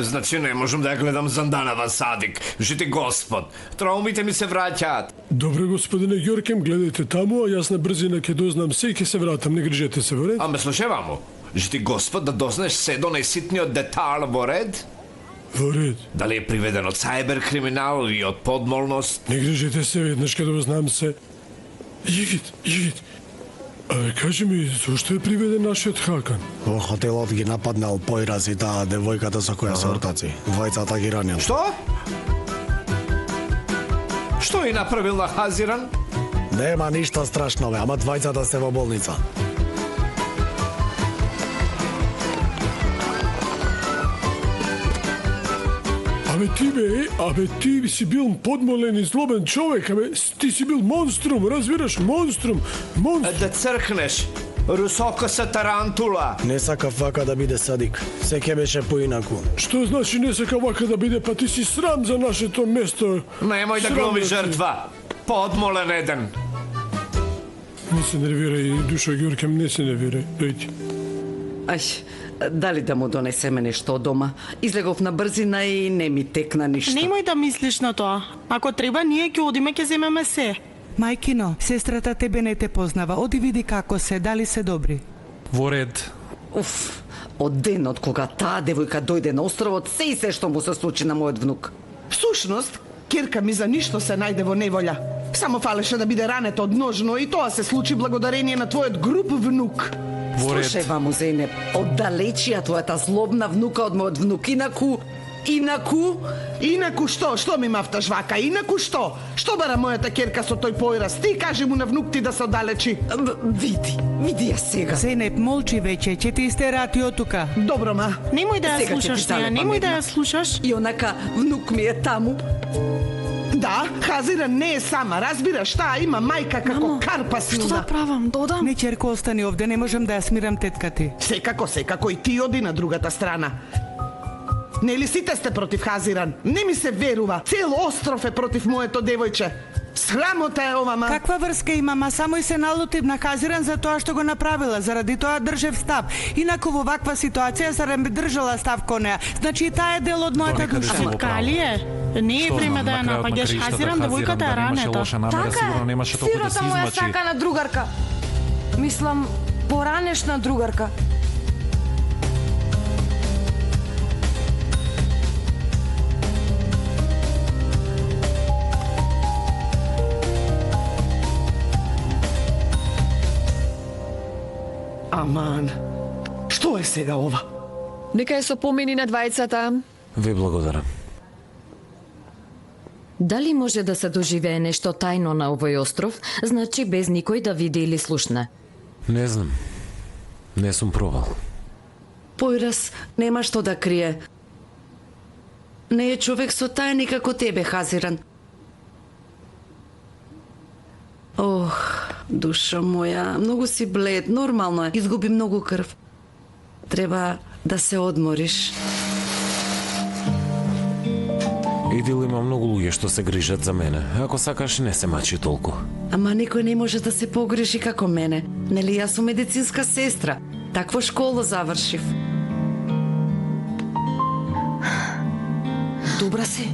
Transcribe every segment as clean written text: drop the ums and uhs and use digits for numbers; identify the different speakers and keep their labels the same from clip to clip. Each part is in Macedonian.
Speaker 1: Значи не можам да ја гледам Занданава Садик. Жити Господ, траумите ми се враќаат.
Speaker 2: Добре, господине Ѓоркем, гледајте таму, а јас на брзина ќе дознам се и ќе се вратам, не грижете се, во ред?
Speaker 1: Аме слушај вамо, жити Господ да дознаеш се до најситниот детал, во ред?
Speaker 2: Во ред.
Speaker 1: Дали е приведен од сајбер криминал или од подмолност?
Speaker 2: Не грижете се, веднаш ќе дознам се. Игит. Кажи ми, зошто е приведен нашиот Хакан?
Speaker 3: Во хотелот ги нападнал Појраз и таа девојката со која се ортаци. Двајцата ги ранил.
Speaker 1: Што? Што и направил на Хазиран?
Speaker 3: Нема ништо страшно, ама двајцата сте во болница.
Speaker 2: Абе ти си бил подмолен и злобен човек, ти си бил монструм, разбираш, монструм.
Speaker 1: Да цркнеш, русокоса тарантула.
Speaker 3: Не сакав вака да биде Садик, се ќе беше поинаку.
Speaker 2: Што значи не сака вака да биде, па ти си срам за нашето место.
Speaker 1: Немој да глуми жртва, подмолен еден.
Speaker 2: Не се нервирај, Душо Ѓоркем, не се нервирај, дојди.
Speaker 4: Ај, дали да му донесеме нешто од дома? Излегов на брзина и не ми текна ништо.
Speaker 5: Немој да мислиш на тоа. Ако треба, ние ќе одиме, ќе земеме се.
Speaker 6: Мајкино, сестрата тебе не те познава. Оди види како се, дали се добри.
Speaker 7: Во ред.
Speaker 4: Уф, од денот кога таа девојка дојде на островот, се и се што му се случи на мојот внук.
Speaker 8: Всушност, Кирка ми за ништо се најде во неволја. Само фалеше да биде ранета од нож, но и тоа се случи благодарение на твојот груб внук.
Speaker 4: Слушај, ваму, Зейнеп, оддалечија твојата злобна внука од мојот внук. Инаку што? Што ми мафташ вака? Инаку што? Што бара мојата Керка со тој Појраз? Ти кажи му на внук ти да се оддалечи. Види ја сега.
Speaker 6: Зейнеп, молчи веќе, ќе ти истерат и од тука.
Speaker 8: Добро, ма.
Speaker 5: Немој да ја слушаш неа, немој да ја слушаш.
Speaker 4: И онака внук ми е таму.
Speaker 8: Да, Хазиран не е сама, разбираш, таа има мајка како карпа силна.
Speaker 5: Што да правам, додам?
Speaker 6: Не, черко, остани овде, не можам да ја смирам тетка ти.
Speaker 8: Секако и ти оди на другата страна. Нели сите сте против Хазиран? Не ми се верува. Цел остров е против моето девојче. Срамота е ова, ма.
Speaker 6: Каква врска има, ма само и се налутив на Хазиран за тоа што го направила, заради тоа држев став. Инаку во ваква ситуација зарем би држала став кон неа. Значи и таа е дел од мојата душа.
Speaker 5: Ама кали е? Не е време да ја напаѓаш Хазиран, девојката е ранета.
Speaker 7: Така,
Speaker 9: сирота моја сака на другарка. Мислам, поранешна другарка.
Speaker 8: Аман, што е сега ова?
Speaker 9: Нека е со помени на двајцата.
Speaker 7: Ви благодарам.
Speaker 10: Дали може да се доживее нешто тајно на овој остров, значи без никој да види или слушне?
Speaker 7: Не знам. Не сум пробал.
Speaker 4: Појраз нема што да крие. Не е човек со тајни како тебе, Хазиран. Ох, душа моја, многу си блед, нормално е. Изгуби многу крв. Треба да се одмориш.
Speaker 7: Идил има многу луѓе што се грижат за мене. Ако сакаш, не се мачи толку.
Speaker 4: Ама никој не може да се погрижи како мене. Нели јас сум медицинска сестра. Таква школа завршив. Добра си?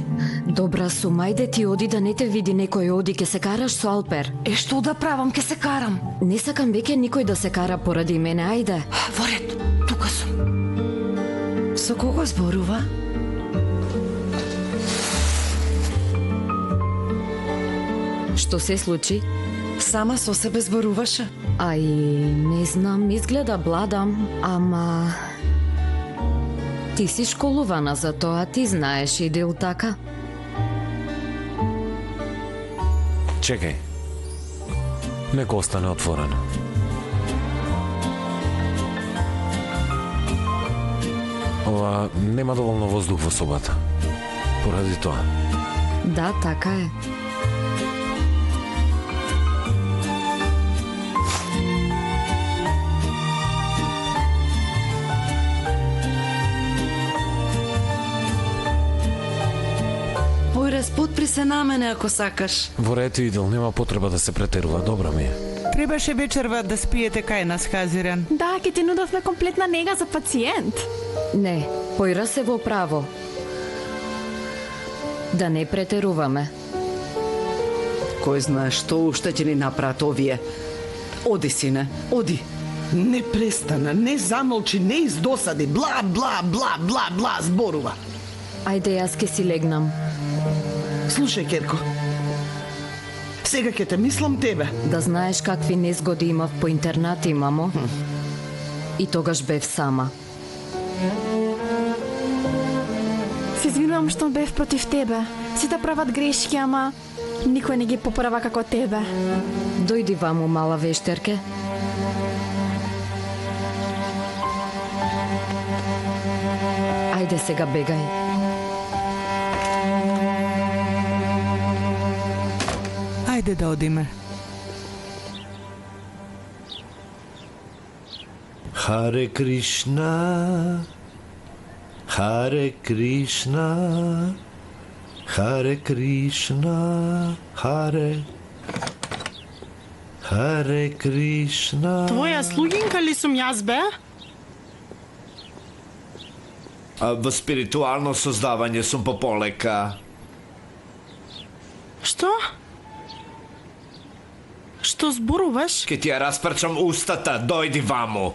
Speaker 10: Добра сум, ајде ти оди да не те види некој, оди, ке се караш со Алпер.
Speaker 9: Што да правам, ке се карам.
Speaker 10: Не сакам веќе никој да се кара поради мене, ајде.
Speaker 9: Во ред, тука сум.
Speaker 4: Со кого зборува?
Speaker 10: Што се случи?
Speaker 4: Сама со себе зборуваше.
Speaker 10: Ај, не знам, изгледа бладам, ама... Ти си школувана за тоа, ти знаеш, Идил, така?
Speaker 7: Чекај. Нека остане отворено. Ова нема доволно воздух во собата. Поради тоа.
Speaker 10: Да, така е.
Speaker 4: Пойраз, подпри се на мене ако сакаш.
Speaker 7: Во ред, Идил, нема потреба да се претерува, добра ми е.
Speaker 6: Требаше вечерва да спиете кај нас, Хазиран.
Speaker 9: Да, ќе ти нудовме комплетна нега за пациент.
Speaker 10: Не, Пойраз е во право. Да не претеруваме.
Speaker 4: Кој знае што уште ќе ни направат овие. Оди, сине, оди.
Speaker 8: Не престана, не замолчи, не издосади, бла, бла, бла, бла, бла, зборува.
Speaker 10: Ајде, јас ке си легнам.
Speaker 8: Слушај, Керко, сега ќе те мислам тебе.
Speaker 10: Да знаеш какви незгоди имав по интернати, мамо. И тогаш бев сама.
Speaker 9: Се извинувам што бев против тебе. Сите прават грешки, ама никој не ги поправа како тебе.
Speaker 10: Дојди ваму, мала вештерке. Ајде сега бегај.
Speaker 6: Ајде да одиме.
Speaker 1: Харе Кришна, Харе Кришна, Харе Кришна, Харе Кришна.
Speaker 5: Твоја слугинка ли сум јас, бе?
Speaker 1: Во спиритуално создавање сум по полека.
Speaker 5: Што? Што зборуваш?
Speaker 1: Ке ти ја распрчам устата, дојди ваму.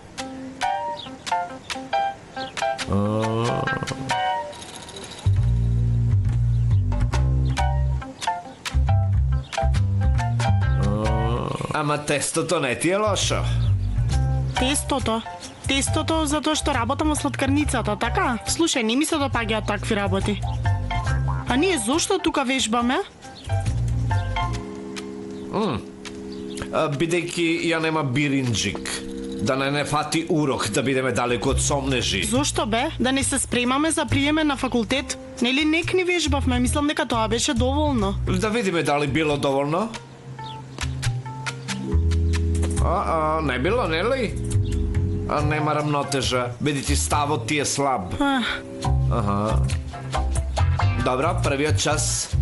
Speaker 1: Ама тестото не ти е лошо.
Speaker 5: Тестото затоа што работам во сладкарницата, така? Слушај, не ми се допаѓаат такви работи. А ние зошто тука вежбаме?
Speaker 1: Бидејќи ја нема биринџик. Да не фати урок, да бидеме далеку од сомнежи.
Speaker 5: Зошто, бе? Да не се спремаме за приеме на факултет? Нели нек ни вежбавме? Мислам дека тоа беше доволно.
Speaker 1: Да видиме дали било доволно. Не било, нели? Нема рамнотежа, бидејќи ставот ти е слаб. Добра, првиот час.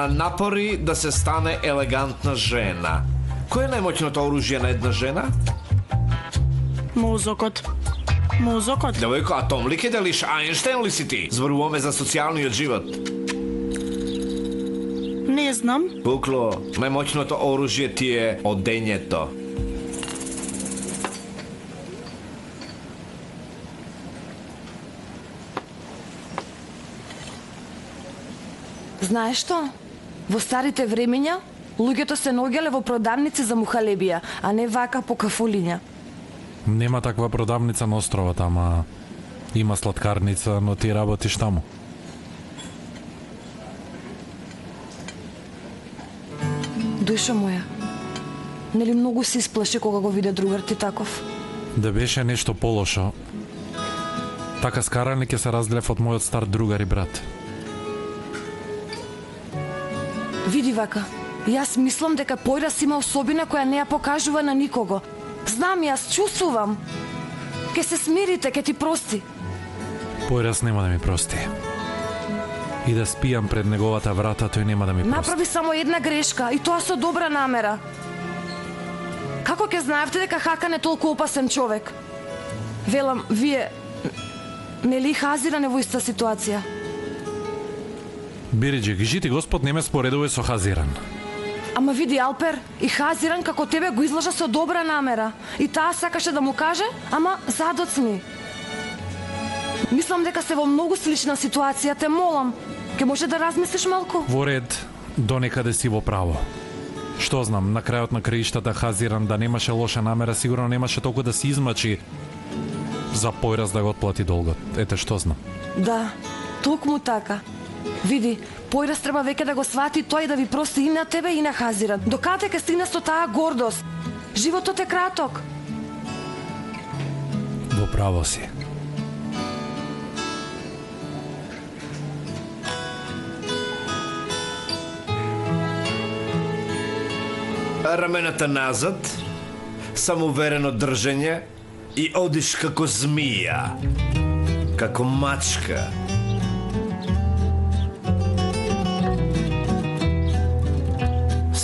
Speaker 1: Напори да се стане елегантна жена. Кој е најмоќното оружје на една жена?
Speaker 5: Мозокот.
Speaker 1: Девојко, атом ли ке делиш? Ајнштейн ли си ти? Зборуваме за социјалниот живот.
Speaker 5: Не знам.
Speaker 1: Букло, најмоќното оружје ти е одењето.
Speaker 9: Знаеш што? Во старите времења, луѓето се наоѓале во продавници за мухалебија, а не вака по кафулиња.
Speaker 11: Нема таква продавница на островот, ама има сладкарница, но ти работиш таму.
Speaker 9: Душа моја, нели многу се исплаши кога го виде другар ти таков?
Speaker 11: Да беше нешто полошо. Така скарани ќе се разделев од мојот стар другар и брат.
Speaker 9: Види вака, јас мислам дека Пойраз има особина која не ја покажува на никого. Знам, јас чувствувам. Ке се смирите, ке ти прости.
Speaker 11: Пойраз нема да ми прости. И да спијам пред неговата врата, тој нема да ми прости.
Speaker 9: Направи само една грешка, и тоа со добра намера. Како ќе знаевте дека Хакан е толку опасен човек? Велам, вие... Нели Хазиран е во иста ситуација?
Speaker 11: Бириџи, гижити Господ не ме споредувај со Хазиран.
Speaker 9: Ама види, Алпер, и Хазиран како тебе го излажа со добра намера. И таа сакаше да му каже, ама задоцни. Мислам дека се во многу слична ситуација, те молам. Ке може да размислиш малку?
Speaker 11: Во ред, донекаде си во право. Што знам, на крајот на краиштата Хазиран да немаше лоша намера, сигурно немаше толку да се измачи за Пойраз да го отплати долгот. Ете што знам.
Speaker 9: Да, токму така. Види, Пойраз треба веќе да го свати тој и да ви прости и на тебе и на Хазиран. Докаде ќе стигне со таа гордост? Животот е краток.
Speaker 11: Во право си.
Speaker 1: Рамената назад, самоуверено држење и одиш како змија, како мачка.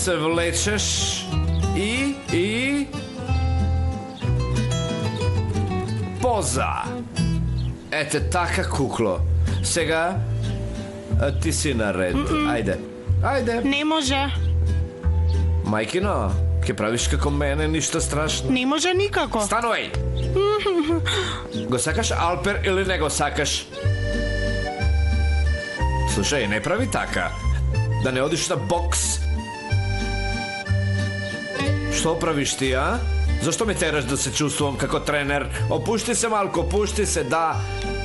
Speaker 1: се влечеш и... Поза. Ете така, кукло. Сега ти си наред. Ајде.
Speaker 5: Не може.
Speaker 1: Мајкино, ке правиш како мене, ништо страшно.
Speaker 5: Не може никако.
Speaker 1: Станувај! Го сакаш Алпер или не го сакаш? Слушај, не прави така. Да не одиш на бокс. Што правиш ти, а? Зашто ме тераш да се чувствувам како тренер? Опушти се малку, опушти се, да.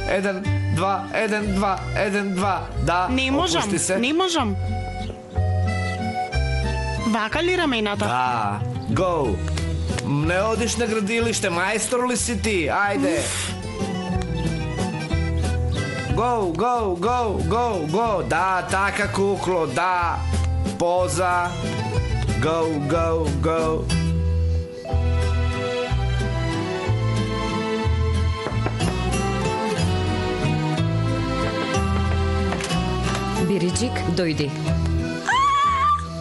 Speaker 1: 1, 2, 1, 2, 1, 2, да.
Speaker 5: Не можам,
Speaker 1: опушти се.
Speaker 5: не можам. Вака ли рамената?
Speaker 1: Да, го. Не одиш на градилиште, мајстор ли си ти? Ајде. Го, го, го, го, го. Да, така кукло, да. Поза. Go, go, go.
Speaker 10: Бириджик, дојди.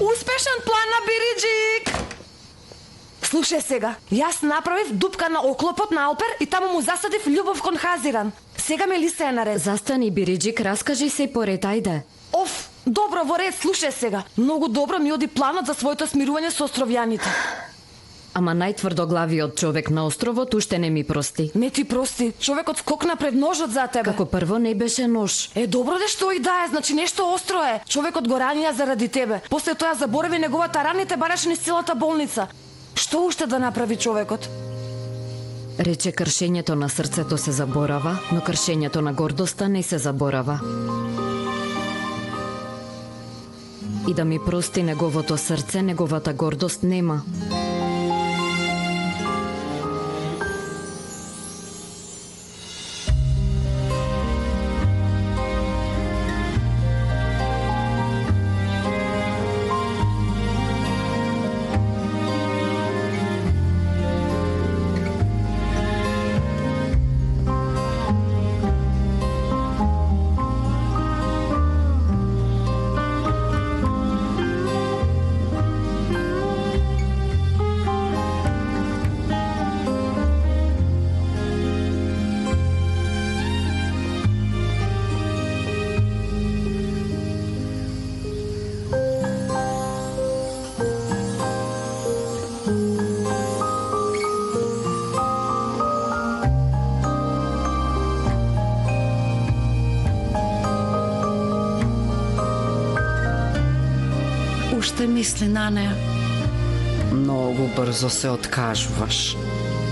Speaker 9: Успешен план на Бириджик! Слушај сега, јас направив дупка на оклопот на Алпер и таму му засадив љубов кон Хазиран. Сега ме ли се е наред?
Speaker 10: Застани, Бириджик, раскажи се поред, ајде.
Speaker 9: Оф, добро, во ред, слушај сега. Многу добро ми оди планот за своето смирување со островјаните.
Speaker 10: Ама најтврдоглавиот човек на островот уште не ми прости.
Speaker 9: Не ти прости, човекот скокна пред ножот за тебе.
Speaker 10: Како прво не беше нож.
Speaker 9: Е, добро де што и да е, значи нешто остро е. Човекот го ранија заради тебе. После тоа заборави неговата раните бараше низ целата болница. Што уште да направи човекот?
Speaker 10: Рече кршењето на срцето се заборава, но кршењето на гордоста не се заборава. И да ми прости неговото срце, неговата гордост нема.
Speaker 4: Уште мисли на неа. Многу брзо се откажуваш.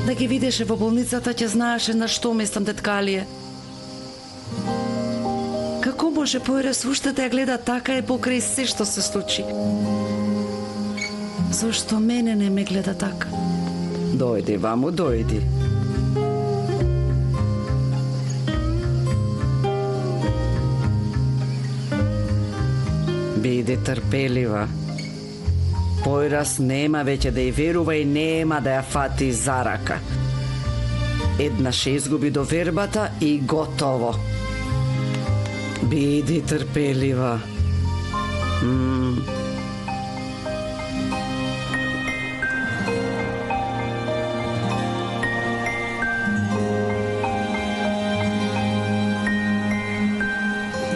Speaker 4: Да ги видеше во болницата, ќе знаеше на што мислам, детка Алие. Како може Појрес уште да ја гледа така е покрај се што се случи? Зошто мене не ме гледа така? Дојди, ваму, дојди. Биди трпелива. Појрас нема веќе да ја верува и нема да ја фати за рака. Еднаш ја изгуби довербата и готово. Биди трпелива.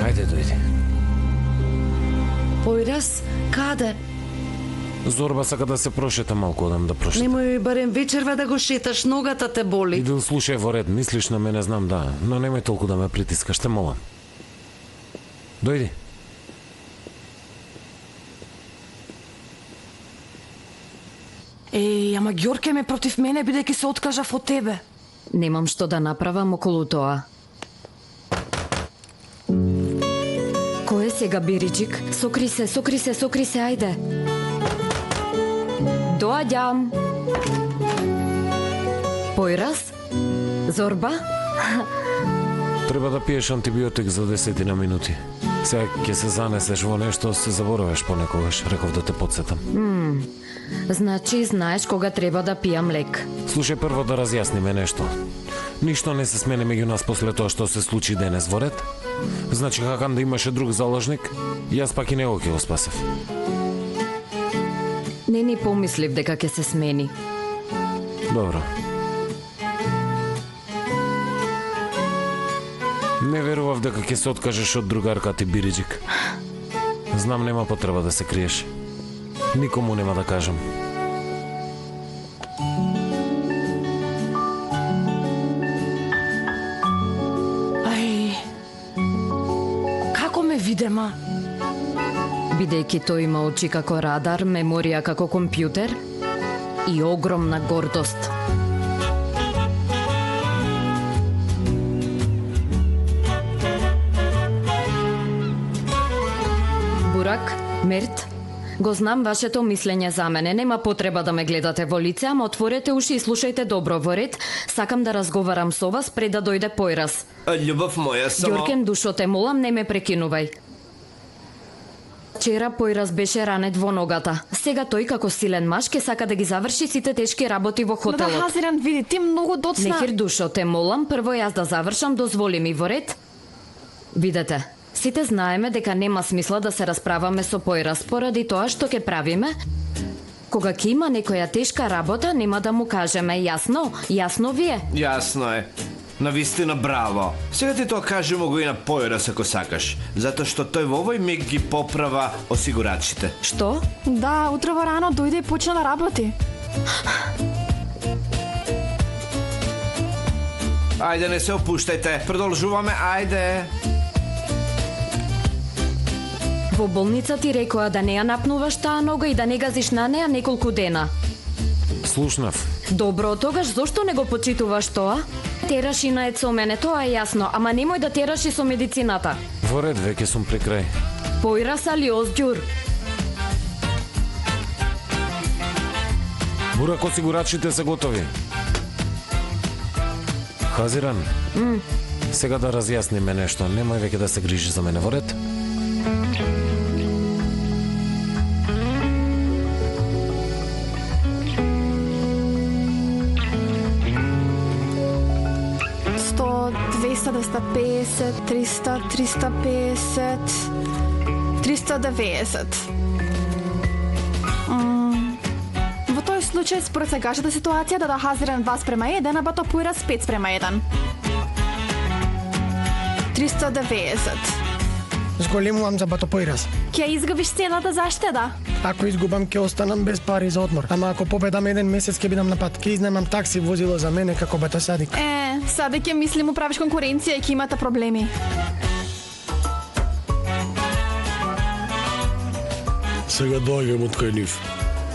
Speaker 7: Ајде, дојди.
Speaker 4: Појрас, каде?
Speaker 7: Зорба сака да се прошета малку, одам да прошета.
Speaker 4: Немој барем вечерва да го шеташ, ногата те боли.
Speaker 7: Идил, слушај во ред, мислиш на мене, знам, да, но немој толку да ме притискаш, те молам. Дојди.
Speaker 9: Еј, ама Ѓорке ме против мене бидејќи се откажав од тебе.
Speaker 10: Немам што да направам околу тоа. Кој е сега, Бириджик? Сокри се, ајде. Доаѓам. Појрас? Зорба?
Speaker 7: Треба да пиеш антибиотик за 10 минути. Сега ќе се занесеш во нешто, се забораваш понекогаш, реков да те подсетам.
Speaker 10: Значи, знаеш кога треба да пијам лек.
Speaker 7: Слушај, прво да разјасниме нешто. Ништо не се смени меѓу нас после тоа што се случи денес во ред? Значи, Хакан да имаше друг заложник, јас пак и него ќе го спасев.
Speaker 10: Не ни помислив дека ќе се смени.
Speaker 7: Добро. Не верував дека ќе се откажеш од другарка ти Бириджик. Знам нема потреба да се криеш. Никому нема да кажам.
Speaker 9: Ај, како ме видема?
Speaker 10: Бидејќи тој има очи како радар, меморија како компјутер и огромна гордост. Бурак, Мерт, го знам вашето мислење за мене. Нема потреба да ме гледате во лице, ама отворете уши и слушајте добро. Во ред, сакам да разговарам со вас пред да дојде Појрас.
Speaker 1: Љубов моја, само...
Speaker 10: Ѓоркен, душо те молам, не ме прекинувај. Вчера Појрас беше ранет во ногата. Сега тој како силен маж ке сака да ги заврши сите тешки работи во
Speaker 9: Но да,
Speaker 10: хотелот.
Speaker 9: Хазиран, види, ти многу доцна...
Speaker 10: Нехир, душо те молам, прво јас да завршам, дозволи ми во ред. Видете, сите знаеме дека нема смисла да се расправаме со Појрас поради тоа што ќе правиме. Кога ќе има некоја тешка работа, нема да му кажеме, јасно? Јасно ви е?
Speaker 1: Јасно е. Навистина браво. Сега ти тоа кажемо го и на Појрас ако сакаш. Затоа што тој во овој миг ги поправа осигурачите.
Speaker 10: Што?
Speaker 9: Да, утрово рано дојде и почна да работи.
Speaker 1: Ајде, не се опуштајте. Продолжуваме, ајде.
Speaker 10: Во болница ти рекоа да не ја напнуваш таа нога и да не газиш на неа неколку дена.
Speaker 7: Слушнав.
Speaker 10: Добро, тогаш зошто не го почитуваш тоа? Тераш и наед со мене, тоа е јасно, ама немој да тераш и со медицината.
Speaker 7: Во ред, веќе сум при крај.
Speaker 10: Појрас али оздјур.
Speaker 7: Бурак, осигурачите се готови. Хазиран, сега да разјасниме нешто. Немој веќе да се грижи за мене, во ред?
Speaker 9: Сто, 200, 250, 300, 350, 390. Во тој случај, според сегашната ситуација, да Хазиран 2:1, а Бато Појрас 5:1. 390.
Speaker 3: Зголемувам за Бато Појрас.
Speaker 9: Ќе изгубиш целата заштеда.
Speaker 3: Ако изгубам, ќе останам без пари за одмор. Ама ако победам еден месец, ќе бидам на пат. Ќе изнемам такси возило за мене како Бато Садик.
Speaker 9: Саде ќе мислим му правиш конкуренција и ќе имате проблеми.
Speaker 2: Сега доаѓам од кај нив.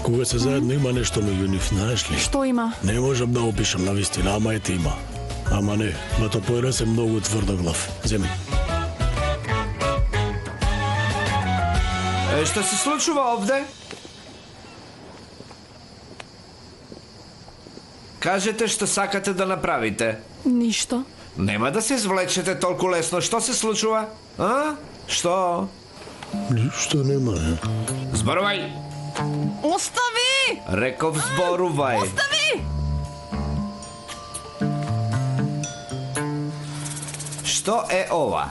Speaker 2: Кога се заедно има нешто меѓу нив, знаеш ли?
Speaker 9: Што има?
Speaker 2: Не можам да опишам на вистина, ама ете има. Ама не, Бато Појрас е многу тврдоглав. Земи.
Speaker 1: Што се случува овде? Кажете што сакате да направите.
Speaker 9: Ништо.
Speaker 1: Нема да се извлечете толку лесно. Што се случува? А? Што?
Speaker 2: Ништо нема, е.
Speaker 1: Зборувај!
Speaker 9: Остави!
Speaker 1: Реков зборувај.
Speaker 9: Остави!
Speaker 1: Што е ова?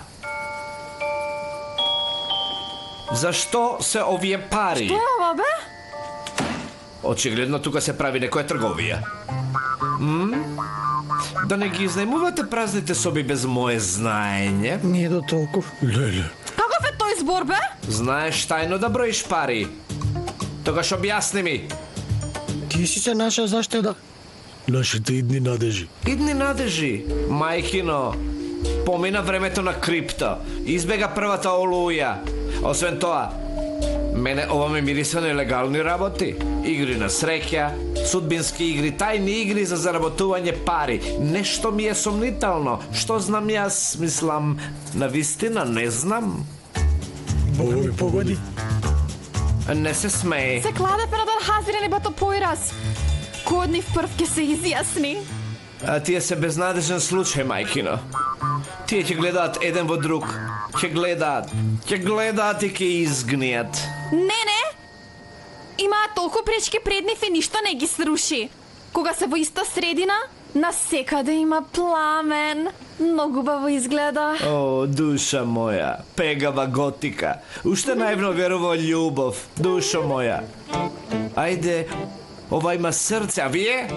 Speaker 1: Зашто се овие пари?
Speaker 9: Што е ова, бе?
Speaker 1: Очигледно тука се прави некоја трговија. Да не ги изнајмувате празните соби без моje знаење?
Speaker 3: Не до толку.
Speaker 2: Леле.
Speaker 9: Каков е тој збор, бе?
Speaker 1: Знаеш тајно да броиш пари. Тогаш објасни ми.
Speaker 3: Ти си се наша заштеда.
Speaker 2: Нашите идни надежи.
Speaker 1: Идни надежи, мајкино. Помина времето на крипто. Избега првата олуја. Освен тоа, мене ова ме мириса на нелегални работи. Игри на среќа, судбински игри, тајни игри за заработување пари. Нешто ми е сомнително. Што знам јас, мислам, на вистина не знам.
Speaker 3: Бога ми погоди.
Speaker 1: Не се смеј.
Speaker 9: Се кладе предор Хазиран и Бато Појрас. Кој од нив прв ќе се изјасни?
Speaker 1: А тие се безнадежен случај, мајкино. Тие ќе гледаат еден во друг. Ќе гледаат и ќе изгнијат.
Speaker 9: Не. Имаат толку пречки пред нив и ништо не ги сруши. Кога се во иста средина, насекаде има пламен. Многу убаво изгледа.
Speaker 1: О, душа моја, пегава готика. Уште наивно верува љубов, душо моја. Ајде, ова има срце, а вие?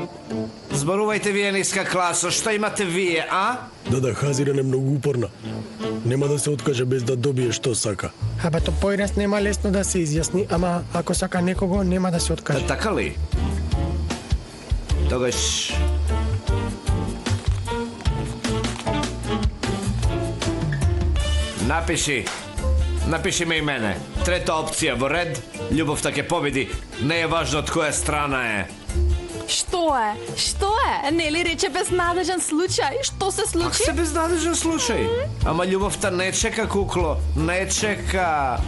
Speaker 1: Зборувајте вие ниска класа, што имате вие, а?
Speaker 2: Да, Хазиран е многу упорна. Нема да се откаже без да добие што сака.
Speaker 3: Абе, то Појрас нема лесно да се изјасни, ама ако сака некого, нема да се откаже.
Speaker 1: Така ли? Тогаш... Напиши ме и мене. Трета опција во ред, љубовта ќе победи. Не е важно од која страна е.
Speaker 12: Што е? Што е? Нели рече безнадежен случај? Што се
Speaker 1: Как
Speaker 12: случи?
Speaker 1: се безнадежен случај? Ама љубовта не чека, кукло. Не чека.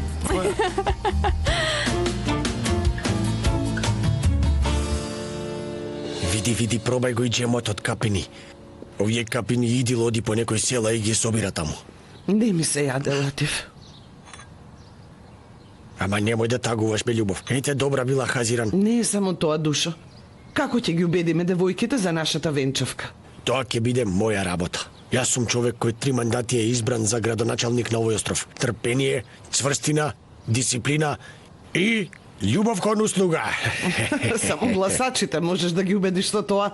Speaker 2: Види, пробај го и джемот од капини. Овие капини идил оди по некој села и ги собира таму.
Speaker 8: Не ми се јаде, Латиф.
Speaker 2: Ама немој да тагуваш, бе, љубов. Ејте, добра била Хазиран.
Speaker 8: Не е само тоа, душо. Како ќе ги убедиме девојките за нашата венчавка?
Speaker 2: Тоа ќе биде моја работа. Јас сум човек кој 3 мандати е избран за градоначалник на овој остров. Трпение, цврстина, дисциплина и љубов кон услуга.
Speaker 8: Само гласачите можеш да ги убедиш со тоа.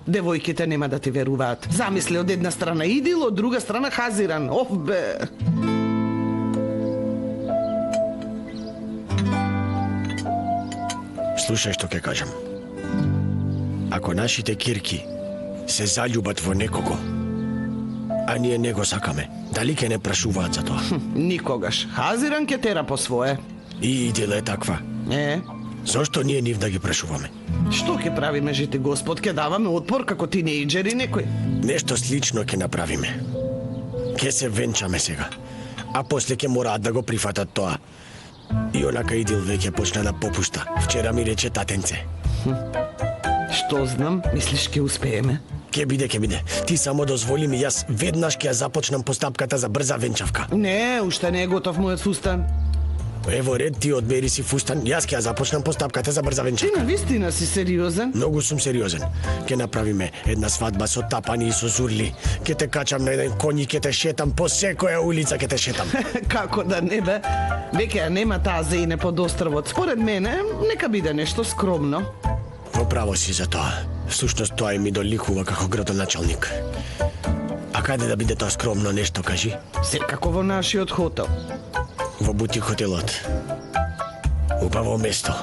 Speaker 8: Девојките нема да ти веруваат. Замисли, од една страна Идил, од друга страна Хазиран. Оф, бе!
Speaker 2: Слушај што ќе кажам. Ако нашите кирки се заљубат во некого, а ние не го сакаме, дали ќе не прашуваат за тоа?
Speaker 8: Никогаш. Хазиран ќе тера по свое.
Speaker 2: И Идил е таква. Зошто ние нив да ги прашуваме?
Speaker 8: Што ќе правиме, жити Господ? Ќе даваме отпор како тинејџери некој?
Speaker 2: Нешто слично ќе направиме. Ќе се венчаме сега. А после ќе мораат да го прифатат тоа. И онака Идил веќе почна да попушта. Вчера ми рече татенце.
Speaker 8: Што знам, мислиш ќе успееме?
Speaker 2: Ќе биде. Ти само дозволи ми, јас веднаш ќе ја започнам постапката за брза венчавка.
Speaker 8: Не, уште не е готов мојот фустан.
Speaker 2: Ево ред, ти одбери си фустан, јас ќе ја започнам постапката за брза
Speaker 8: Ти
Speaker 2: венчавка.
Speaker 8: навистина си сериозен?
Speaker 2: Многу сум сериозен. Ќе направиме една свадба со тапани и со зурли. Ќе те качам на еден коњ и ќе те шетам по секоја улица, ќе те шетам.
Speaker 8: Како да не бе? Веќе ја нема таа зејне под островот. Според мене, нека биде нешто скромно.
Speaker 2: Во право си за тоа. Всушност тоа и ми доликува како градоначалник. А каде да биде тоа скромно нешто, кажи?
Speaker 8: Секако во нашиот хотел.
Speaker 2: Во бутик хотелот. Убаво место.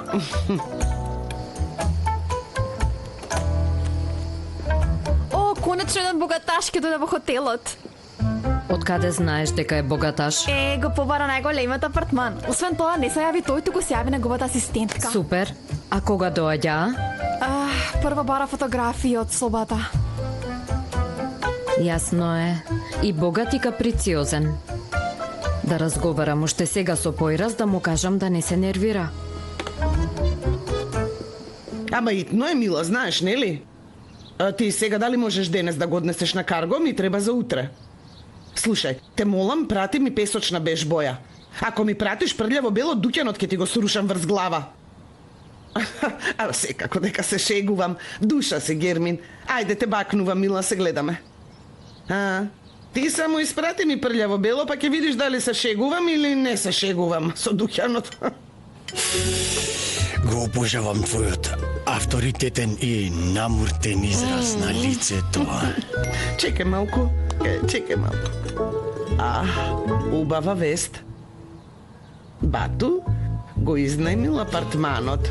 Speaker 12: О, конечно еден богаташ ќе дојде во хотелот.
Speaker 10: Откаде знаеш дека е богаташ?
Speaker 12: Го побара најголемиот апартман. Освен тоа, не се јави тој, туку се јави неговата асистентка.
Speaker 10: Супер. А кога доаѓа?
Speaker 12: Прво бара фотографии од собата.
Speaker 10: Јасно е. И богат и каприциозен. Да разговарам уште сега со Појрас да му кажам да не се нервира.
Speaker 8: Ама итно е, мила, знаеш, нели? Ти сега дали можеш денес да го однесеш на карго, ми треба за утре. Слушај, те молам, прати ми песочна беж боја. Ако ми пратиш прљаво бело, дуќанот ќе ти го срушам врз глава. А секако дека се шегувам. Душа се, Гермин. Ајде те бакнувам, мила, се гледаме. Ти само испрати ми прљаво бело, па ќе видиш дали се шегувам или не се шегувам со дуќанот.
Speaker 2: Го обожавам твојот авторитетен и намуртен израз на лицето.
Speaker 8: Чекај малку. Убава вест. Бату го изнајмил апартманот.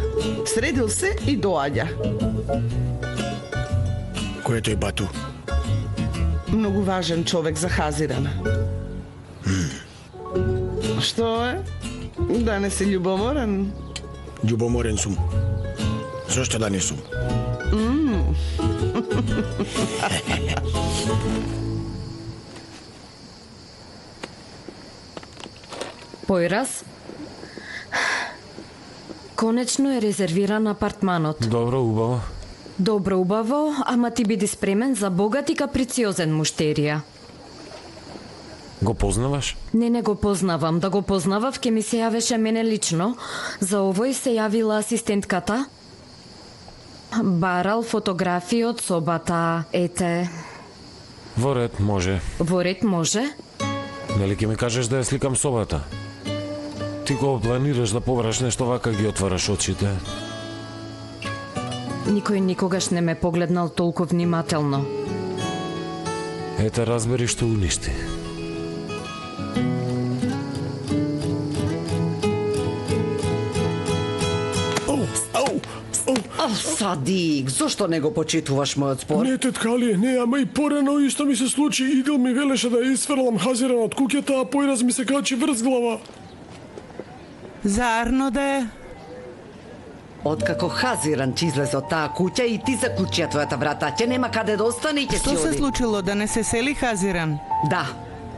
Speaker 8: Средил се и доаѓа.
Speaker 2: Кој е тој Бату?
Speaker 8: Многу важен човек за Хазиран. Што е? Да не си љубоморен?
Speaker 2: Љубоморен сум. Зошто да не сум?
Speaker 10: Појрас? Конечно е резервиран апартманот.
Speaker 7: Добро,
Speaker 10: убаво, ама ти биди спремен за богат и каприциозен муштерија.
Speaker 7: Го познаваш?
Speaker 10: Не го познавам. Да го познавав, ке ми се јавеше мене лично. За овој се јавила асистентката. Барал фотографии од собата. Ете.
Speaker 7: Во ред може.
Speaker 10: Во ред може?
Speaker 7: Нели ќе ми кажеш да ја сликам собата? Ти го планираш да побраш нешто вака ги отвараш очите.
Speaker 10: Никој никогаш не ме погледнал толку внимателно.
Speaker 7: Ете, разбери што уништи.
Speaker 4: Садик, зошто не го почитуваш мојот спор?
Speaker 2: Не, тетка Алија, не, ама и порано исто ми се случи. Идил ми велеше да ја исфрлам Хазиран од куќата, а поираз ми се качи врз глава.
Speaker 6: Заарно да е?
Speaker 4: Откако Хазиран ќе излезе од таа куќа и ти заклучија твојата врата, ќе нема каде да остане и ќе си
Speaker 6: Што се
Speaker 4: оди.
Speaker 6: случило, да не се сели Хазиран?
Speaker 4: Да,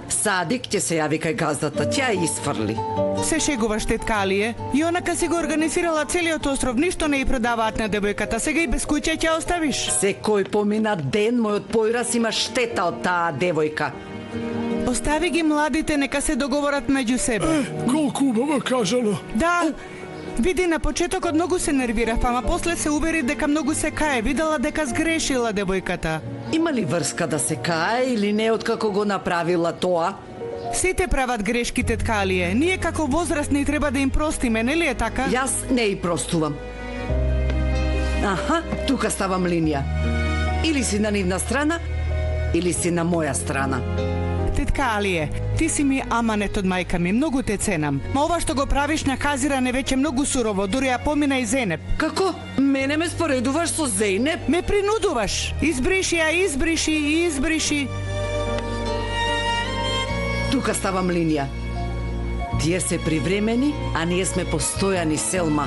Speaker 4: Садик ќе се јави кај газдата, ќе ја исфрли.
Speaker 6: Се шегуваш, тетка Алие. И онака си го организирала целиот остров, ништо не ја продаваат на девојката, сега и без куќа ќе оставиш.
Speaker 4: Секој помина ден мојот поирас има штета од таа девојка.
Speaker 6: Остави ги младите, нека се договорат меѓу себе.
Speaker 2: Колку убаво кажано.
Speaker 6: Да, види, на почетокот многу се нервирав, ама после се увери дека многу се кае, видела дека сгрешила девојката.
Speaker 4: Има ли врска да се кае или не откако го направила тоа?
Speaker 6: Сите прават грешки, тетка Алие. Ние како возрастни треба да им простиме, нели е така?
Speaker 4: Јас не и простувам. Аха, тука ставам линија. Или си на нивна страна, или си на моја страна.
Speaker 6: Тетка Алие, ти си ми аманет од мајка ми, многу те ценам. Ма ова што го правиш на Хазиран е веќе многу сурово, дури ја помина и Зенеп.
Speaker 4: Како? Мене ме споредуваш со Зенеп?
Speaker 6: Ме принудуваш. Избриши ја, избриши и избриши.
Speaker 4: Тука ставам линија. Тие се привремени, а ние сме постојани, Селма.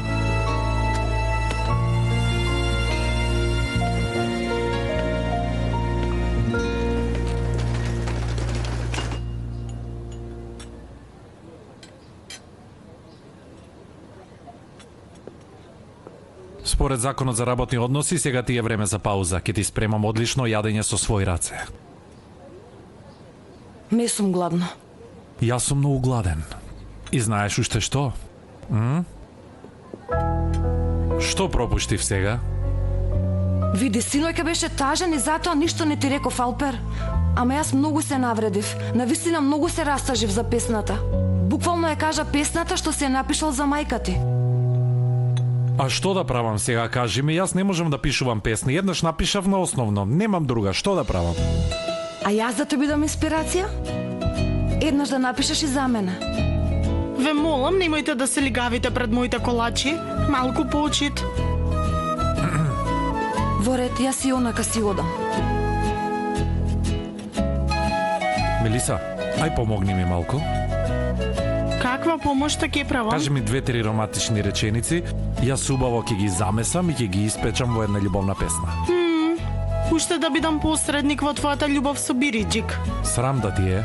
Speaker 11: Според законот за работни односи, сега ти е време за пауза. Ќе ти спремам одлично јадење со своји раце.
Speaker 9: Не сум гладна.
Speaker 11: Јас сум многу гладен. И знаеш уште што? Што пропуштив сега?
Speaker 9: Види, синојка беше тажен и затоа ништо не ти реков, Алпер. Ама јас многу се навредив. Навистина многу се растажив за песната. Буквално ја кажа песната што се е напишал за мајка ти.
Speaker 11: А што да правам сега, кажи ми, јас не можам да пишувам песни. Еднаш напишав на основно, немам друга, што да правам?
Speaker 9: А јас да те бидам инспирација? Еднаш да напишеш и за мене.
Speaker 5: Ве молам, немојте да се лигавите пред моите колачи. Малку поочит.
Speaker 9: Во ред, јас и онака си одам.
Speaker 11: Мелиса, ај помогни ми малку.
Speaker 5: Каква помош ќе правам?
Speaker 11: Кажи ми 2-3 романтични реченици, јас убаво ќе ги замесам и ќе ги испечам во една љубовна песна.
Speaker 5: Уште да бидам посредник во твојата љубов со Бириџик.
Speaker 11: Срам да ти е.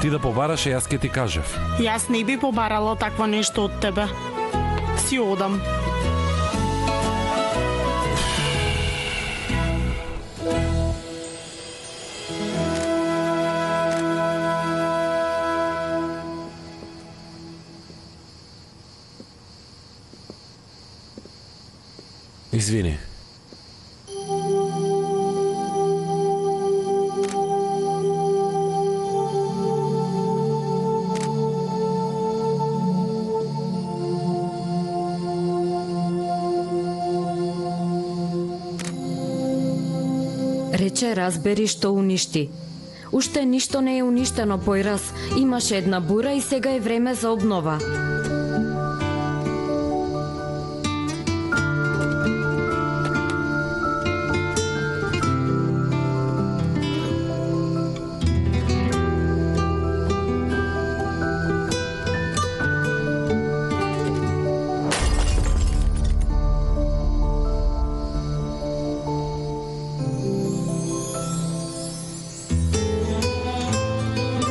Speaker 11: Ти да побараш, јас ќе ти кажев.
Speaker 5: Јас не би побарала такво нешто од тебе. Си одам.
Speaker 7: Извини.
Speaker 10: Рече, разбери што уништи. Уште ништо не е уништено, појраз. Имаше една бура и сега е време за обнова.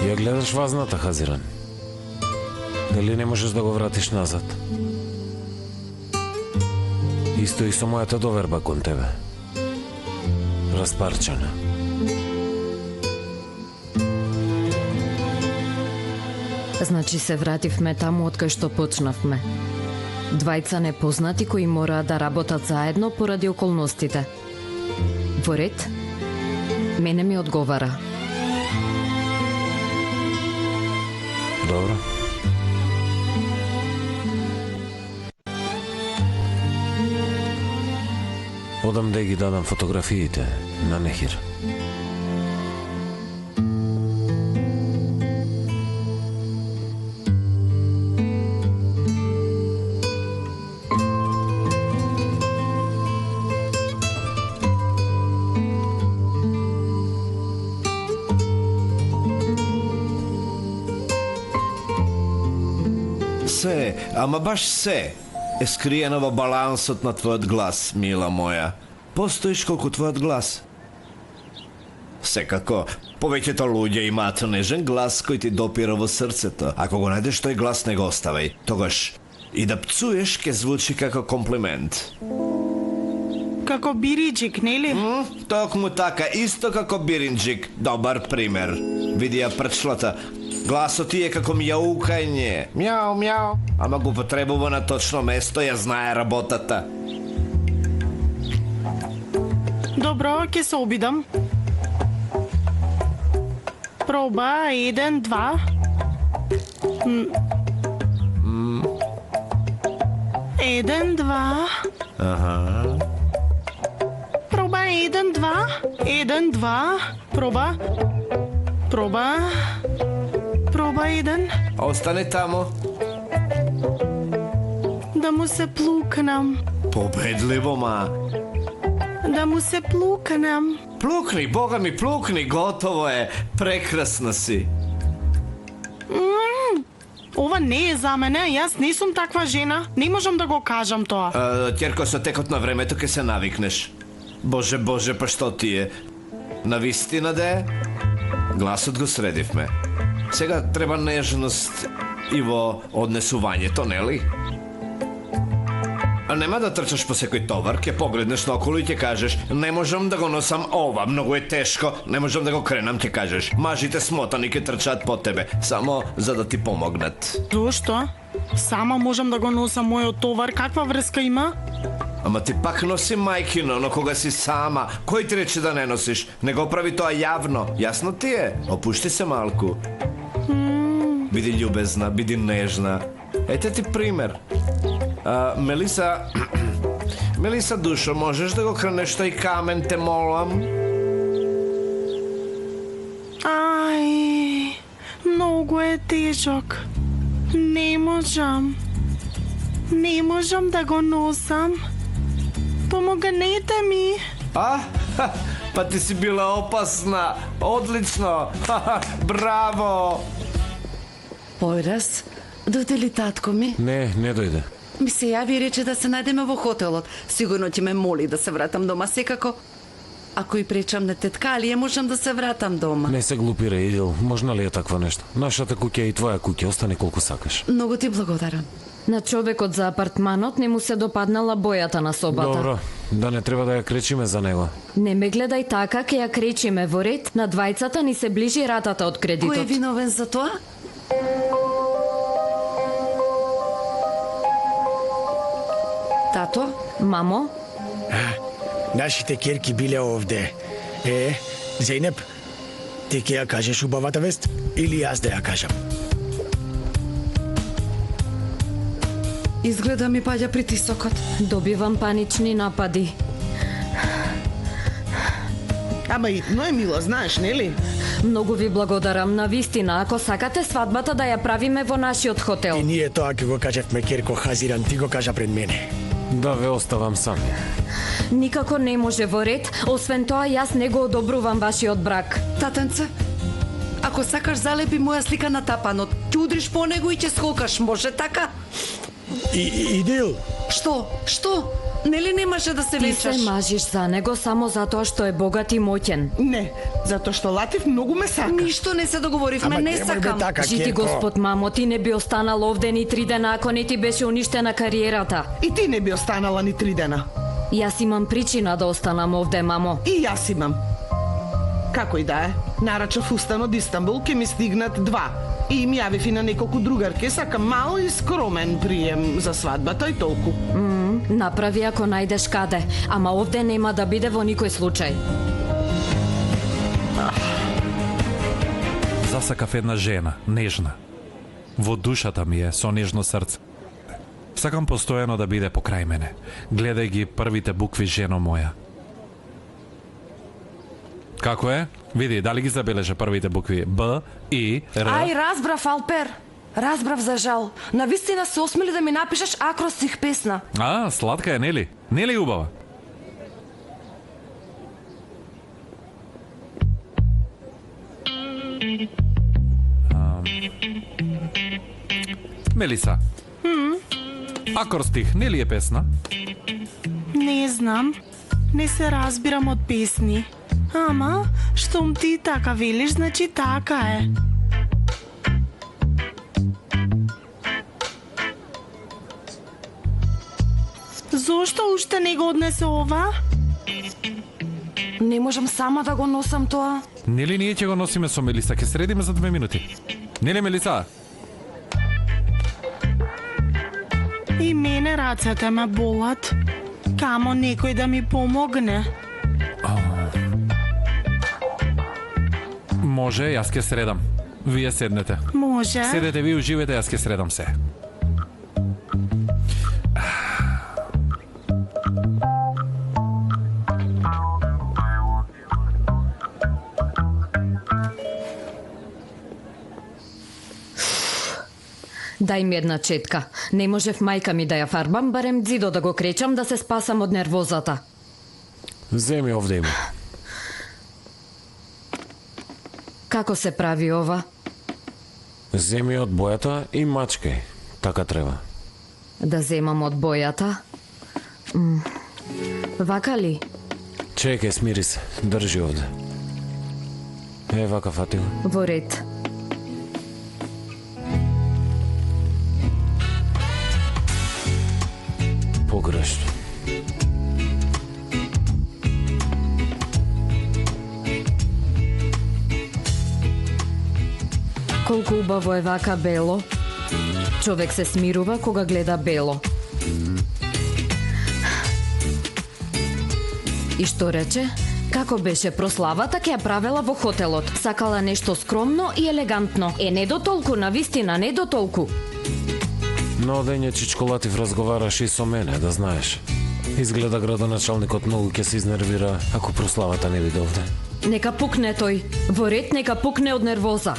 Speaker 7: Ја гледаш вазната, Хазиран? Дали не можеш да го вратиш назад? Исто и со мојата доверба кон тебе. Распарчана.
Speaker 10: Значи се вративме таму од кај што почнавме. Двајца непознати кои мора да работат заедно поради околностите. Во ред? Мене ми одговара.
Speaker 7: Добро. Одам да ги дадам фотографиите на Нехир.
Speaker 1: Се, ама баш се е скриено во балансот на твојот глас, мила моја. Постоиш колку твојот глас. Секако, повеќето луѓе имаат нежен глас кој ти допира во срцето. Ако го најдеш тој глас, не го оставај. Тогаш и да пцуеш ќе звучи како комплимент.
Speaker 5: Како бириџик, нели?
Speaker 1: Токму така, исто како биринџик. Добар пример. Види ја прчлата. Гласот ти е како мјаукање. Мјау, мјау. Ама го потребува на точно место, ја знае работата.
Speaker 5: Добро, ќе се обидам. Проба, 1, 2. 1, 2.
Speaker 1: Аха.
Speaker 5: Проба, 1, 2. 1, 2. Проба. Проба. Проба 1.
Speaker 1: Остане тамо.
Speaker 5: Да му се плукнам.
Speaker 1: Победливо, ма.
Speaker 5: Да му се плукнам.
Speaker 1: Плукни, бога ми, плукни, готово е. Прекрасна си.
Speaker 5: Ова не е за мене, јас не сум таква жена. Не можам да го кажам тоа.
Speaker 1: Ќерко, со текот на времето ќе се навикнеш. Боже, боже, па што ти е? Навистина да е? Гласот го средивме. Сега треба нежност и во однесувањето, нели? А нема да трчаш по секој товар, ќе погледнеш наоколу и ќе кажеш: не можам да го носам ова, многу е тешко, не можам да го кренам, ќе кажеш. Мажите смотани ќе трчаат по тебе, само за да ти помогнат.
Speaker 5: Зошто? Сама можам да го носам мојот товар, каква врска има?
Speaker 1: Ама ти пак носи мајкино, но кога си сама, кој ти рече да не носиш? Не го прави тоа јавно, јасно ти е? Опушти се малку. Биди љубезна, биди нежна. Ете ти пример. Мелиса, Мелиса душо, можеш да го кренеш тој камен, те молам?
Speaker 5: Ај, многу е тежок. Не можам. Не можам да го носам. Помогнете ми.
Speaker 1: Па ти си била опасна. Одлично. Браво.
Speaker 4: Појрас, дојде ли татко ми?
Speaker 7: Не дојде.
Speaker 4: Ми се јави и рече да се најдеме во хотелот. Сигурно ќе ме моли да се вратам дома секако. Ако и пречам на тетка, али ја можам да се вратам дома.
Speaker 7: Не се глупира, Идил. Можна ли е таква нешто? Нашата куќа и твоја куќа, остане колку сакаш.
Speaker 4: Многу ти благодарам.
Speaker 10: На човекот за апартманот не му се допаднала бојата на собата.
Speaker 7: Добро, да не треба да ја кречиме за него.
Speaker 10: Не ме гледај така, ќе ја кречиме во ред. На двајцата ни се ближи ратата од кредитот.
Speaker 4: Кој е виновен за тоа? Тато?
Speaker 10: Мамо?
Speaker 2: Нашите керки биле овде. Зейнеп, ти ќе ја кажеш убавата вест или јас да ја кажам?
Speaker 4: Изгледа ми паѓа притисокот.
Speaker 10: Добивам панични напади.
Speaker 8: Ама итно е мило, знаеш, нели?
Speaker 10: Многу ви благодарам, на вистина. Ако сакате свадбата да ја правиме во нашиот хотел.
Speaker 2: И ние тоа ќе го кажевме, Керко Хазиран, ти го кажа пред мене.
Speaker 7: Да ве оставам сам.
Speaker 10: Никако не може во ред, освен тоа јас не го одобрувам вашиот брак.
Speaker 4: Татенце, ако сакаш залепи моја слика на тапанот, ќе удриш по него и ќе скокаш, може така?
Speaker 2: Идил?
Speaker 4: Што? Нели немаше да се
Speaker 10: Ти
Speaker 4: венчаш?
Speaker 10: се мажиш за него само затоа што е богат и моќен.
Speaker 8: Не, затоа што Латиф многу ме сака.
Speaker 4: Ништо не се договоривме, не сакам.
Speaker 10: Жити Господ, мамо, ти не би останала овде ни 3 дена ако не ти беше уништена кариерата.
Speaker 8: И ти не би останала ни 3 дена.
Speaker 10: Јас имам причина да останам овде, мамо.
Speaker 8: И јас имам. Како и да е, нарачав устан од Истанбул, ке ми стигнат 2. И им јавив и на неколку другарки, сакам мал и скромен прием за свадбата и толку.
Speaker 10: Направи ако најдеш каде, ама овде нема да биде во никој случај.
Speaker 11: Засакав една жена, нежна. Во душата ми е, со нежно срце. Сакам постојано да биде покрај мене. Гледај ги првите букви, жено моја. Како е? Види, дали ги забележа првите букви? Б, И, Р...
Speaker 9: Ај, разбрав, Алпер. Разбрав за жал. Навистина се осмели да ми напишеш акростих песна.
Speaker 11: А, сладка е, нели? Нели убава? Мелиса. Акростих, нели е песна?
Speaker 5: Не знам. Не се разбирам од песни. Ама, штом ти така велиш, значи така е. Зошто уште не го однесе ова?
Speaker 9: Не можам сама да го носам тоа.
Speaker 11: Нели ние ќе го носиме со Мелиса, ќе средиме за 2 минути. Нели, Мелиса?
Speaker 5: И мене рацете ме болат. Камо некој да ми помогне.
Speaker 11: Може, јас ќе средам. Вие седнете.
Speaker 5: Може.
Speaker 11: Седете ви, уживете, јас ќе средам се.
Speaker 10: Дај ми една четка. Не можев мајка ми да ја фарбам, барем дзидо да го кречам да се спасам од нервозата.
Speaker 7: Земи овде има.
Speaker 10: Како се прави ова?
Speaker 7: Земи од бојата и мачкај. Така треба.
Speaker 10: Да земам од бојата? Вака ли?
Speaker 7: Чекај, смири се. Држи овде. Е, вака фатила.
Speaker 10: Во ред.
Speaker 7: Погрешно.
Speaker 10: Колку убаво е вака бело. Човек се смирува кога гледа бело. И што рече? Како беше прославата ќе ја правела во хотелот. Сакала нешто скромно и елегантно. Не до толку, навистина, не до толку.
Speaker 7: Но дење Чичколатив разговараше и со мене, да знаеш. Изгледа градоначалникот многу ќе се изнервира ако прославата не биде овде.
Speaker 10: Нека пукне тој. Во ред нека пукне од нервоза.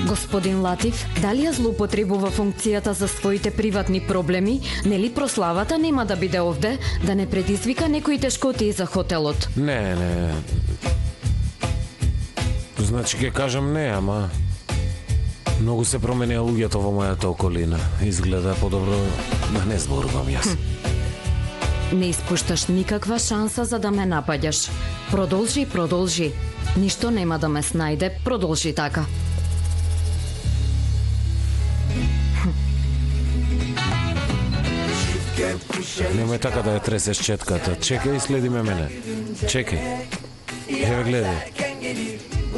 Speaker 10: Господин Латив, дали ја злоупотребува функцијата за своите приватни проблеми? Нели прославата нема да биде овде, да не предизвика некои тешкоти за хотелот?
Speaker 7: Не. Значи ќе кажам не, ама многу се променија луѓето во мојата околина. Изгледа подобро да не зборувам јас.
Speaker 10: Не испушташ никаква шанса за да ме напаѓаш. Продолжи. Ништо нема да ме снајде, продолжи така.
Speaker 7: Немој така да ја тресеш четката. Чекај и следи ме мене. Чекај. Еве гледај.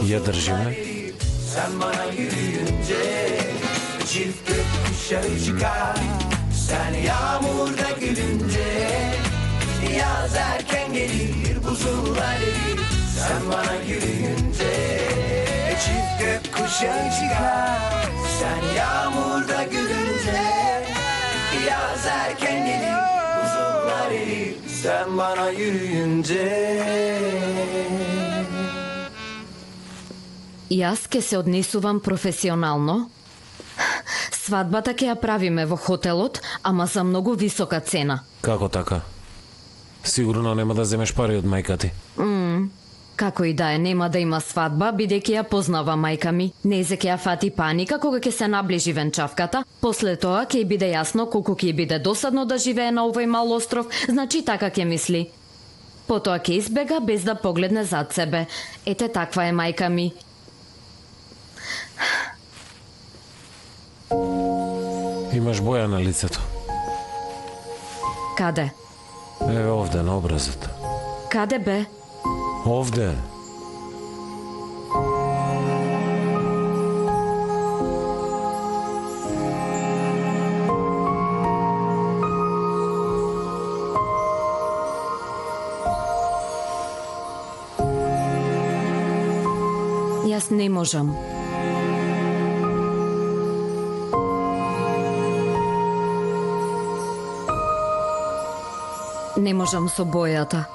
Speaker 7: Ја држиме.
Speaker 13: Sen bana yürüyünce çift gökkuşağı çıkar. Sen yağmurda gülünce yaz erken gelir, buzullar erir. Sen bana yürüyünce çift gökkuşağı çıkar. Sen yağmurda gülünce yaz erken gelir, buzullar erir. Sen bana yürüyünce.
Speaker 10: Јас ке се однесувам професионално. Свадбата ќе ја правиме во хотелот, ама за многу висока цена.
Speaker 7: Како така? Сигурно нема да земеш пари од мајка ти.
Speaker 10: Како и да е, нема да има свадба, бидејќи ја познава мајка ми. Незе ќе ја фати паника кога ќе се наближи венчавката. После тоа ќе биде јасно колку ќе биде досадно да живее на овој мал остров, значи така ќе мисли. Потоа ќе избега без да погледне зад себе. Ете таква е мајка ми.
Speaker 7: Имаш боја на лицето.
Speaker 10: Каде?
Speaker 7: Еве овде на образот.
Speaker 10: Каде бе?
Speaker 7: Овде.
Speaker 10: Јас не можам. Не можам со бојата.